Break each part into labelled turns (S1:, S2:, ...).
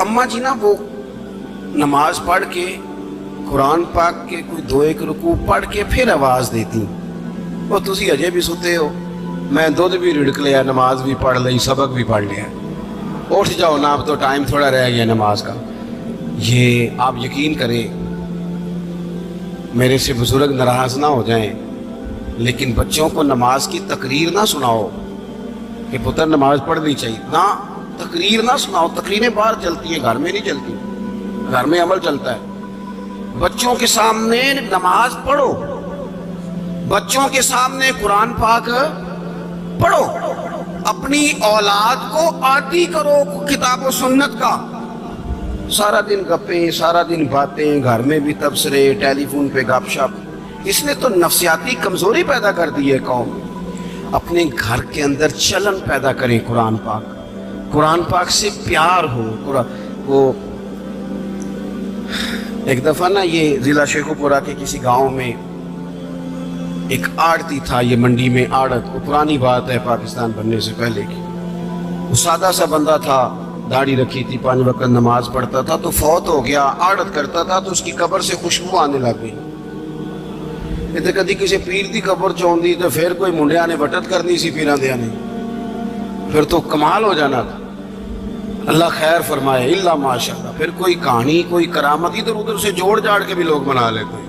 S1: अम्मा जी ना वो नमाज पढ़ के कुरान पाक के कोई दो एक रुकू पढ़ के फिर आवाज़ देती, वो तुसी अजे भी सुते हो, मैं दुध भी रिड़क लिया, नमाज भी पढ़ ली, सबक भी पढ़ लिया, उठ जाओ ना, अब तो टाइम थोड़ा रह गया नमाज का। ये आप यकीन करें, मेरे से बुजुर्ग नाराज ना हो जाएं, लेकिन बच्चों को नमाज की तकरीर ना सुनाओ कि पुत्र नमाज पढ़नी चाहिए ना, तकरीर ना सुनाओ। तकरीरें बाहर चलती हैं, घर में नहीं चलती, घर में अमल चलता है। बच्चों के सामने नमाज पढ़ो, बच्चों के सामने कुरान पाक पढ़ो, अपनी औलाद को आदी करो किताब और सुन्नत का। सारा दिन गप्पे, सारा दिन बातें, घर में भी तबसरे, टेलीफोन पे गपशप, इसने तो नफ्सियाती कमजोरी पैदा कर दी है कौम। अपने घर के अंदर चलन पैदा करें, कुरान पाक से प्यार हो। वो एक दफा ना ये जिला शेखुपुरा के किसी गांव में एक आड़ती था, ये मंडी में आड़त, वो पुरानी बात है पाकिस्तान बनने से पहले की। वो सादा सा बंदा था, दाढ़ी रखी थी, 5 वक्त नमाज पढ़ता था, तो फौत हो गया, आड़त करता था, तो उसकी कब्र से खुशबू आने लग गई। इतने कभी किसी पीर की कब्र चौंदी तो फिर कोई मुंडिया ने बटत करनी सी पीरां दिया ने, फिर तो कमाल हो जाना था। अल्लाह खैर फरमाए, इल्ला माशाअल्लाह। फिर कोई कहानी, कोई करामत इधर उधर से जोड़ जाड़ के भी लोग बना लेते हैं।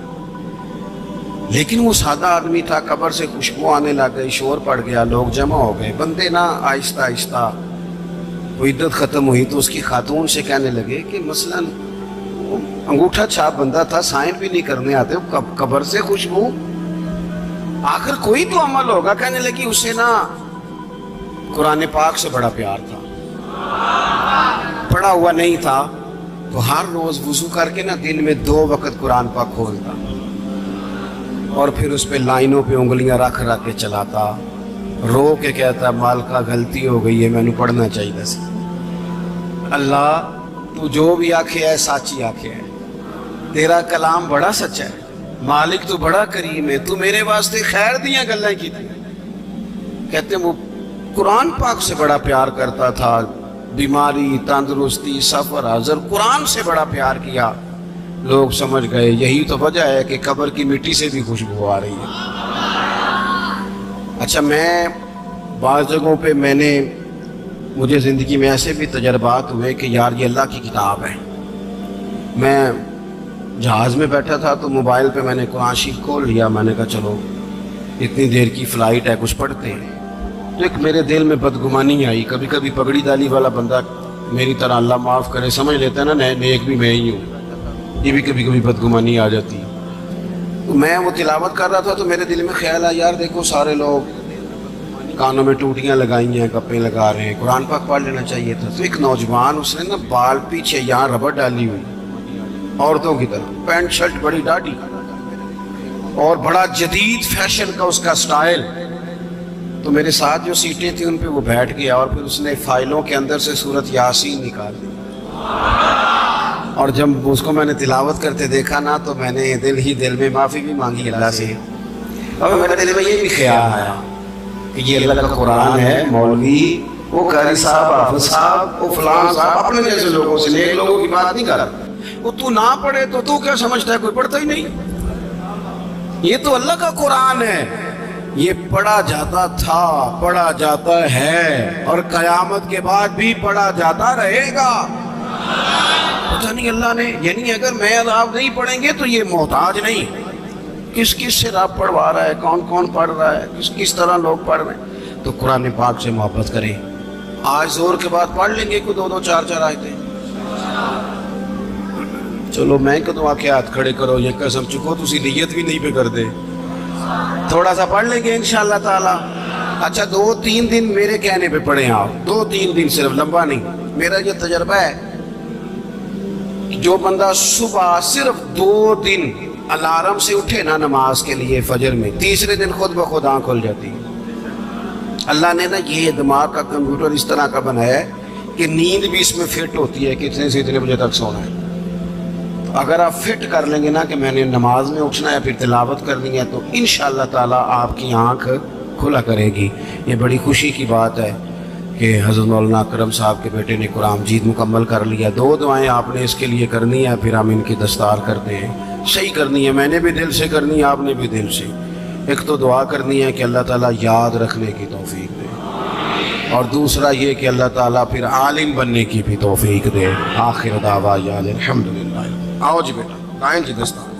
S1: लेकिन वो सादा आदमी था, कब्र से खुशबू आने लग गई, शोर पड़ गया, लोग जमा हो गए। बंदे ना आहिस्ता आहिस्ता वो इद्दत ख़त्म हुई तो उसकी खातून से कहने लगे कि मसलन अंगूठा छाप बंदा था, साइन भी नहीं करने आते, कब्र से खुशबू, आखिर कोई तो अमल होगा। कहने लगी उसे ना कुरान पाक से बड़ा प्यार था, पढ़ा हुआ नहीं था, तो हर रोज वुजू करके ना दिन में 2 वक्त कुरान पाक खोलता और फिर उस पे लाइनों पे उंगलियां रख रख के चलाता, रो के कहता मालिका गलती हो गई है, मैनू पढ़ना चाहिए सी। अल्लाह तू जो भी आखे है साची आखे है, तेरा कलाम बड़ा सच्चा है, मालिक तू बड़ा करीम है, तू मेरे वास्ते खैर दियां गल्लां की थी। कहते वो कुरान पाक से बड़ा प्यार करता था, बीमारी, तंदुरुस्ती, सफर, हजर, कुरान से बड़ा प्यार किया। लोग समझ गए यही तो वजह है कि कब्र की मिट्टी से भी खुशबू आ रही है। अच्छा, मैं बाज़ जगहों पे मुझे ज़िंदगी में ऐसे भी तजर्बात हुए कि यार ये अल्लाह की किताब है। मैं जहाज़ में बैठा था तो मोबाइल पे मैंने कुरान शरीफ खोल लिया, मैंने कहा चलो इतनी देर की फ़्लाइट है, कुछ पढ़ते हैं। तो एक मेरे दिल में बदगुमानी आई। कभी कभी पगड़ी दाली वाला बंदा मेरी तरह, अल्लाह माफ़ करे, समझ लेता है ना नेक भी मैं ही हूँ, ये भी कभी कभी बदगुमानी आ जाती है। तो मैं वो तिलावत कर रहा था तो मेरे दिल में ख्याल आया, यार देखो सारे लोग कानों में टूटियाँ लगाई हैं, गप्पे लगा रहे हैं, कुरान पाक पढ़ लेना चाहिए था। तो एक नौजवान, उसने ना बाल पीछे यहाँ रबड़ डाली हुई, औरतों की तरह, पैंट शर्ट बड़ी दाढ़ी और बड़ा जदीद फैशन का उसका स्टाइल। तो मेरे साथ जो सीटें थी उन पे वो बैठ गया और फिर उसने फाइलों के अंदर से सूरत यासीन निकाल दी। और जब उसको मैंने तिलावत करते देखा ना तो मैंने दिल में माफ़ी भी मांगी अल्लाह से। और मेरे दिल में ये भी ख्याल आया कि ये अल्लाह का कुरान है, मौलवी, वो कारी साहब, हाफिज साहब, वो फलां साहब, अपने जैसे लोगों से, नेक लोगों की बात नहीं कर रहा। वो तू ना पढ़े तो तू क्या समझता है, कोई पढ़ता ही नहीं। ये तो अल्लाह का कुरान है, ये पढ़ा जाता था, पढ़ा जाता है और कयामत के बाद भी पढ़ा जाता रहेगा। पता नहीं अल्लाह ने, यानी अगर मैं और आप नहीं पढ़ेंगे तो ये मोहताज नहीं, किस किस से रब पढ़वा रहा है, कौन कौन पढ़ रहा है, किस किस तरह लोग पढ़ रहे हैं। तो कुरान पाक से मोहब्बत करें। आज जोर के बाद पढ़ लेंगे कोई 2-2 4-4 आयतें। चलो मैं कदों आके हाथ खड़े करो, ये कसम चुको तुसी नीयत भी नहीं पे कर दे, थोड़ा सा पढ़ लेंगे इंशाअल्लाह ताला। अच्छा 2-3 दिन मेरे कहने पे पढ़े आप, 2-3 दिन, सिर्फ लंबा नहीं। मेरा ये तजर्बा है, जो बंदा सुबह सिर्फ 2 दिन अलार्म से उठे ना नमाज के लिए फजर में, तीसरे दिन खुद ब खुद आँख खुल जाती है। अल्लाह ने ना ये दिमाग का कंप्यूटर इस तरह का बनाया है कि नींद भी इसमें फिट होती है कि इतने से इतने बजे तक सोना है। तो अगर आप फिट कर लेंगे ना कि मैंने नमाज में उठना है, फिर तिलावत करनी है, तो इंशाअल्लाह ताला आपकी आँख खुला करेगी। ये बड़ी खुशी की बात है। کہ حضرت مولانا اکرم صاحب کے بیٹے نے قرآن مجید مکمل کر لیا، 2 دعائیں آپ نے اس کے لیے کرنی ہے، پھر ہم ان کی دستار کرتے ہیں، صحیح کرنی ہے، میں نے بھی دل سے کرنی ہے، آپ نے بھی دل سے۔ ایک تو دعا کرنی ہے کہ اللہ تعالیٰ یاد رکھنے کی توفیق دے، اور دوسرا یہ کہ اللہ تعالیٰ پھر عالم بننے کی بھی توفیق دے۔ آخر دعویٰ الحمدللہ۔ آؤ جی بیٹا، لائیں جی دستار۔